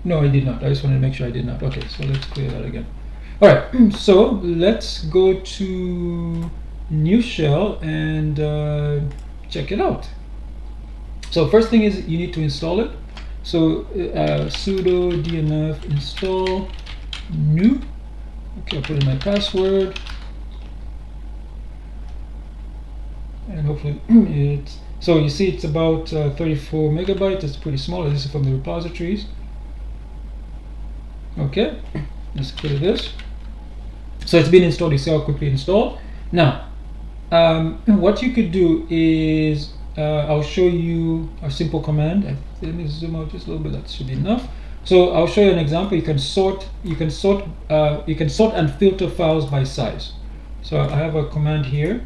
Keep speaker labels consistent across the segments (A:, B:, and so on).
A: No, I did not. I just wanted to make sure I did not. Okay, so let's clear that again. All right, so let's go to Nushell and check it out. So first thing is you need to install it. So sudo dnf install new. Okay, I'll put in my password. And hopefully it's, so you see it's about 34 megabytes. It's pretty small. This is from the repositories. Okay, let's clear this. So it's been installed. You see how quickly installed. Now, what you could do is I'll show you a simple command. Let me zoom out just a little bit. That should be enough. So I'll show you an example. You can sort and filter files by size. So I have a command here.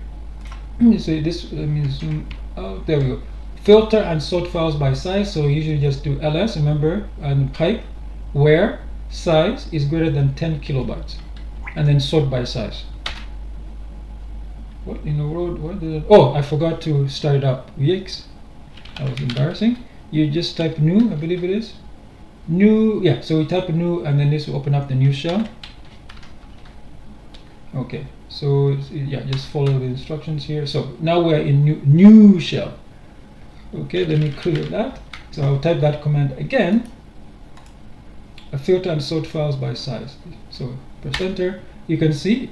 A: So this, let me zoom out. There we go. Filter and sort files by size. So usually just do ls, remember, and pipe where size is greater than 10 kilobytes, and then sort by size. What in the world? What did I, oh, I forgot to start it up. Yikes, that was embarrassing. You just type new, I believe it is new. Yeah, so we type new, and then this will open up the new shell. Okay, so yeah, just follow the instructions here. So now we're in new shell. Okay, let me clear that. So I'll type that command again. A filter and sort files by size. So press enter. You can see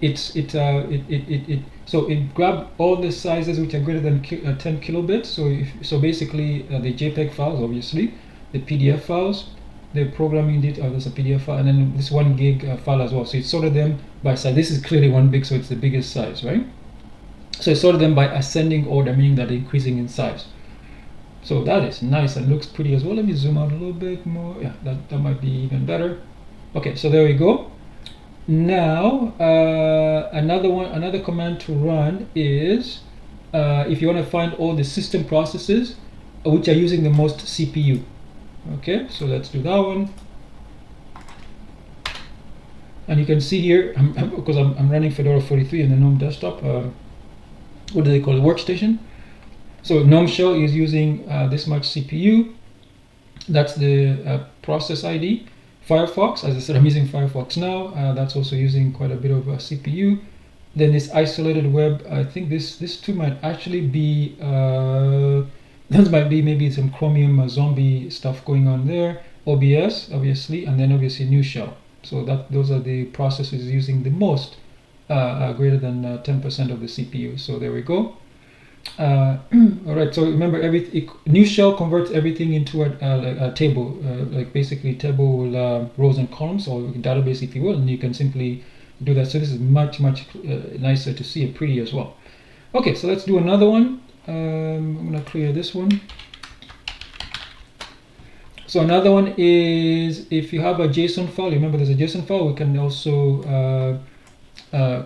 A: so it grabbed all the sizes which are greater than 10 kilobits. So basically the JPEG files, obviously, the PDF files, the programming data. There's a PDF file, and then this 1 gig file as well. So it sorted them by size. This is clearly 1 gig, so it's the biggest size, right? So it sorted them by ascending order, meaning that they're increasing in size. So that is nice and looks pretty as well. Let me zoom out a little bit more. Yeah, that might be even better. Okay, so there we go. Now another command to run is if you want to find all the system processes which are using the most CPU. Okay, so let's do that one. And you can see here, because I'm running Fedora 43 in the GNOME desktop. What do they call it? Workstation. So GNOME shell is using this much CPU. That's the process ID. Firefox, as I said, I'm using Firefox now. That's also using quite a bit of CPU. Then this isolated web. I think this too might actually be this might be maybe some Chromium zombie stuff going on there. OBS, obviously, and then obviously Nushell. So those are the processes using the most, greater than 10% of the CPU. So there we go. All right, so remember, Nushell converts everything into a table, like basically table rows and columns, or database, if you will, and you can simply do that. So this is much nicer to see, and pretty as well. Okay, so let's do another one. I'm gonna clear this one. So another one is, if you have a JSON file, remember there's a JSON file, we can also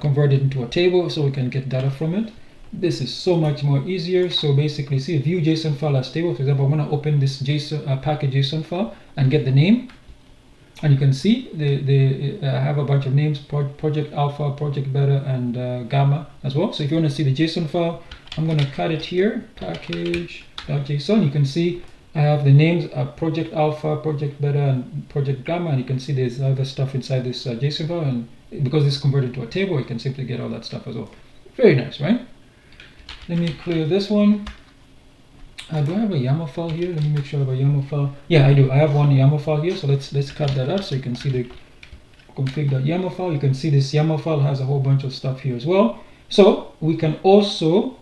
A: convert it into a table so we can get data from it. This is so much more easier. So basically, see, view JSON file as table. For example, I'm going to open this JSON package JSON file and get the name, and you can see I have a bunch of names: project alpha, project beta, and gamma as well. So if you want to see the JSON file, I'm going to cut it here, package.json. You can see I have the names of project alpha, project beta, and project gamma, and you can see there's other stuff inside this JSON file. And because this is converted to a table, you can simply get all that stuff as well. Very nice, right? Let me clear this one. Do I have a YAML file here? Let me make sure I have a YAML file. Yeah, I do. I have one YAML file here. So let's cut that up so you can see the config.yaml file. You can see this YAML file has a whole bunch of stuff here as well. So we can also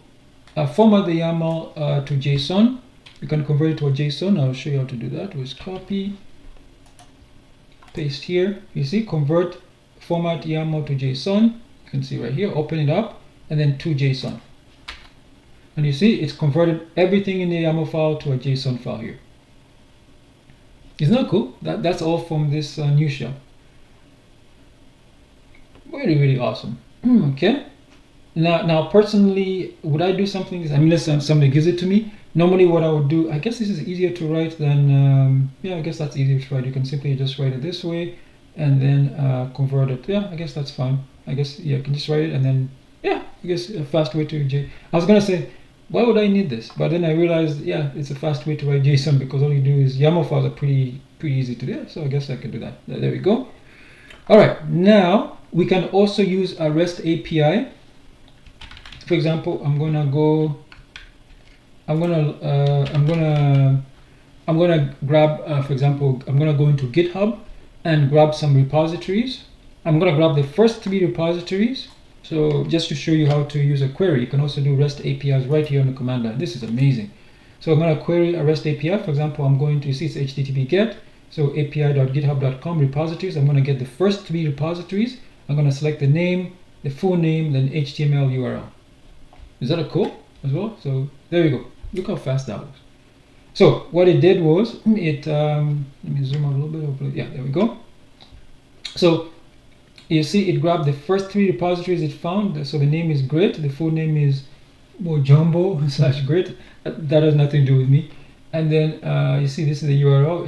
A: format the YAML to JSON. You can convert it to a JSON. I'll show you how to do that. With copy, paste here. You see, convert format YAML to JSON. You can see right here. Open it up, and then to JSON. And you see, it's converted everything in the YAML file to a JSON file here. Isn't that cool? That's all from this Nushell. Really awesome. Okay. Now, personally, would I do something? I mean, unless somebody gives it to me. Normally, what I would do, I guess this is easier to write than. Yeah, I guess that's easier to write. You can simply just write it this way, and then convert it. Yeah, I guess that's fine. I guess you can just write it, and then I guess a fast way to I was gonna say, why would I need this? But then I realized, yeah, it's a fast way to write JSON, because all you do is YAML files are pretty pretty easy to do. So I guess I can do that. There we go. All right, now we can also use a REST API. For example, I'm gonna grab, for example, I'm gonna go into GitHub and grab some repositories. I'm gonna grab the first 3 repositories. So just to show you how to use a query, you can also do REST APIs right here on the command line. This is amazing. So I'm gonna query a REST API. For example, I'm going to see it's HTTP GET. So api.github.com repositories. I'm gonna get the first 3 repositories. I'm gonna select the name, the full name, then HTML URL. Is that a cool as well? So there we go. Look how fast that was. So what it did was it, let me zoom out a little bit. Yeah, there we go. So you see it grabbed the first 3 repositories it found. So the name is Grit, the full name is Mojambo/Grit. That has nothing to do with me. And then you see this is the URL,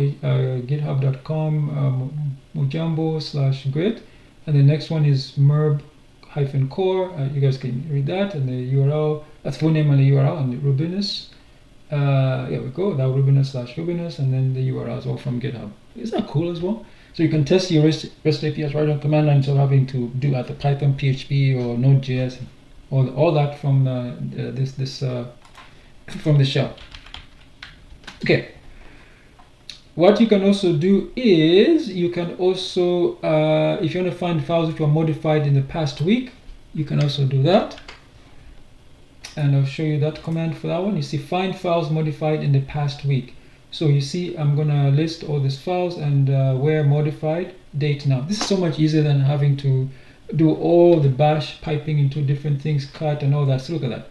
A: github.com Mojambo/Grit. And the next one is merb-core. You guys can read that. And the URL, that's full name and the URL, and the Rubinus. Here we go, that Rubinus/Rubinus, and then the URL is all from GitHub. Isn't that cool as well? So you can test your REST APIs right on command line instead of having to do either Python, PHP, or Node.js, all that from from the shell. Okay. What you can also do is you can also, if you want to find files which were modified in the past week, you can also do that. And I'll show you that command for that one. You see find files modified in the past week. So you see I'm gonna list all these files and where modified, date now. This is so much easier than having to do all the bash piping into different things, cut and all that. So look at that.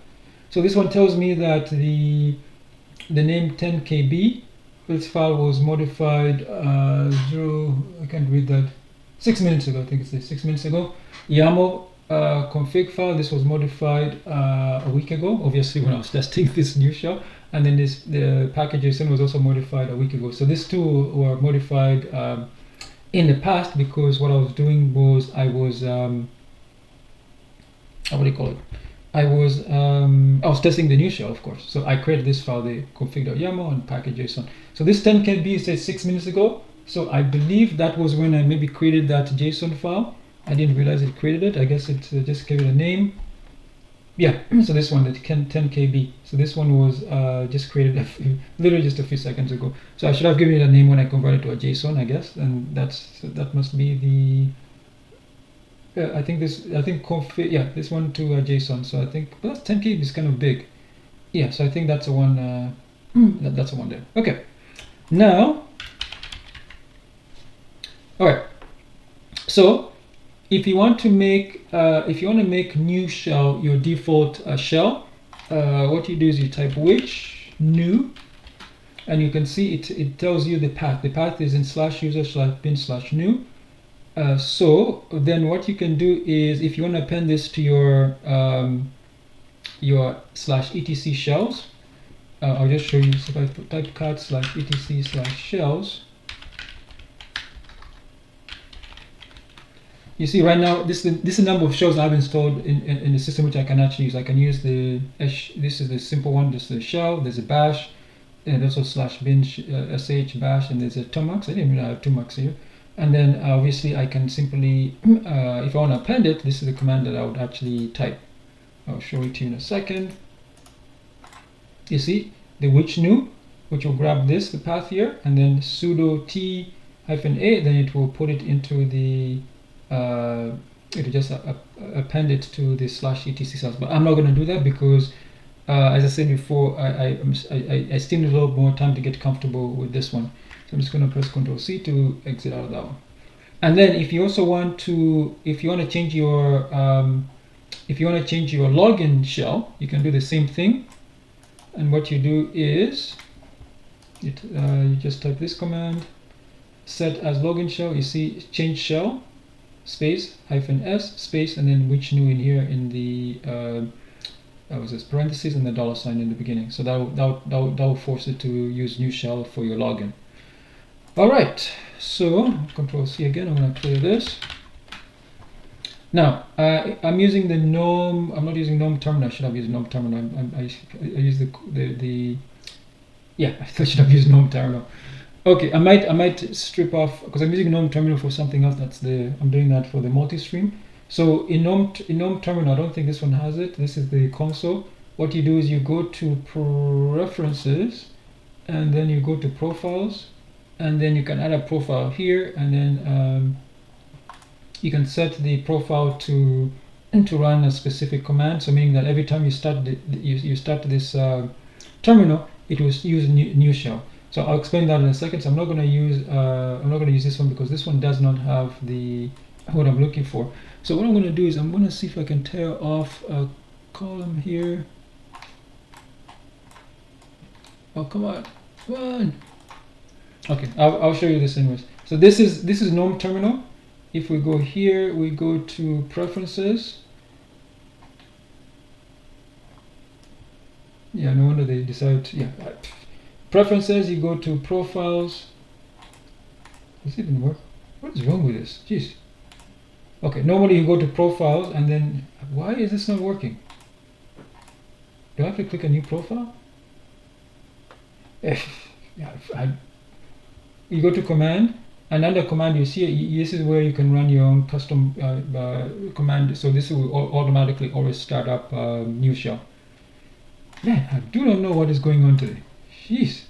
A: So this one tells me that the name 10kb, this file was modified I can't read that, 6 minutes ago. I think it's 6 minutes ago. YAML config file, this was modified a week ago, obviously when I was testing this Nushell. And then the package JSON was also modified a week ago. So these 2 were modified in the past because what I was doing was I was what do you call it? I was testing the Nushell, of course. So I created this file, the config.yaml and package JSON. So this 10kb says 6 minutes ago. So I believe that was when I maybe created that JSON file. I didn't realize it created it. I guess it just gave it a name. Yeah, so this one, the 10kb. So this one was just created literally just a few seconds ago. So I should have given it a name when I converted to a JSON, I guess. And that must be the, I think config, yeah, this one to a JSON. So I think, but that's 10kb is kind of big. Yeah, so I think that's the one, that's the one there. Okay, now, all right, so if you want to make Nushell your default shell, what you do is you type which new, and you can see it tells you the path. The path is in /user/bin/new. So then what you can do is if you want to append this to your /etc shells, I'll just show you. So if I type cat /etc/shells, you see right now this is the number of shells I've installed in the system which I can actually use. I can use this is the simple one, just the shell. There's a bash, and also /bin sh bash, and there's a tomux. I didn't even have tomux here. And then obviously I can simply, if I want to append it, this is the command that I would actually type. I'll show it to you in a second. You see the which new, which will grab the path here, and then sudo t-a, then it will put it into the it will just append it to the /etc cells. But I'm not going to do that because as I said before, I still need a little more time to get comfortable with this one. So I'm just going to press Ctrl+C to exit out of that one. And then if you also want to, if you want to change your login shell, you can do the same thing. And what you do is you just type this command, set as login shell. You see change shell space -s space, and then which new in here in the was this parentheses and the $sign in the beginning. So that will force it to use Nushell for your login. All right, so Ctrl+C again. I'm going to clear this. Now I'm using the GNOME. I'm not using GNOME terminal. I should have used GNOME terminal. I use the yeah. I should have used GNOME terminal. Okay, I might strip off because I'm using GNOME Terminal for something else. I'm doing that for the multi-stream. So in GNOME Terminal, I don't think this one has it. This is the console. What you do is you go to Preferences, and then you go to Profiles, and then you can add a profile here, and then you can set the profile to run a specific command. So meaning that every time you start you start this terminal, it will use Nushell. So I'll explain that in a second. So I'm not going to use this one because this one does not have the what I'm looking for. So what I'm going to do is I'm going to see if I can tear off a column here. Oh, come on. Okay, I'll show you this anyways. So this is GNOME Terminal. If we go here, we go to Preferences. Yeah, no wonder they decided. Yeah, Preferences. You go to Profiles. Does it even work? What is wrong with this? Jeez. Okay, normally you go to Profiles, and then why is this not working? Do I have to click a new profile? Yeah, you go to Command, and under Command you see this is where you can run your own custom command. So this will automatically always start up Nushell. Man, I do not know what is going on today. Jeez.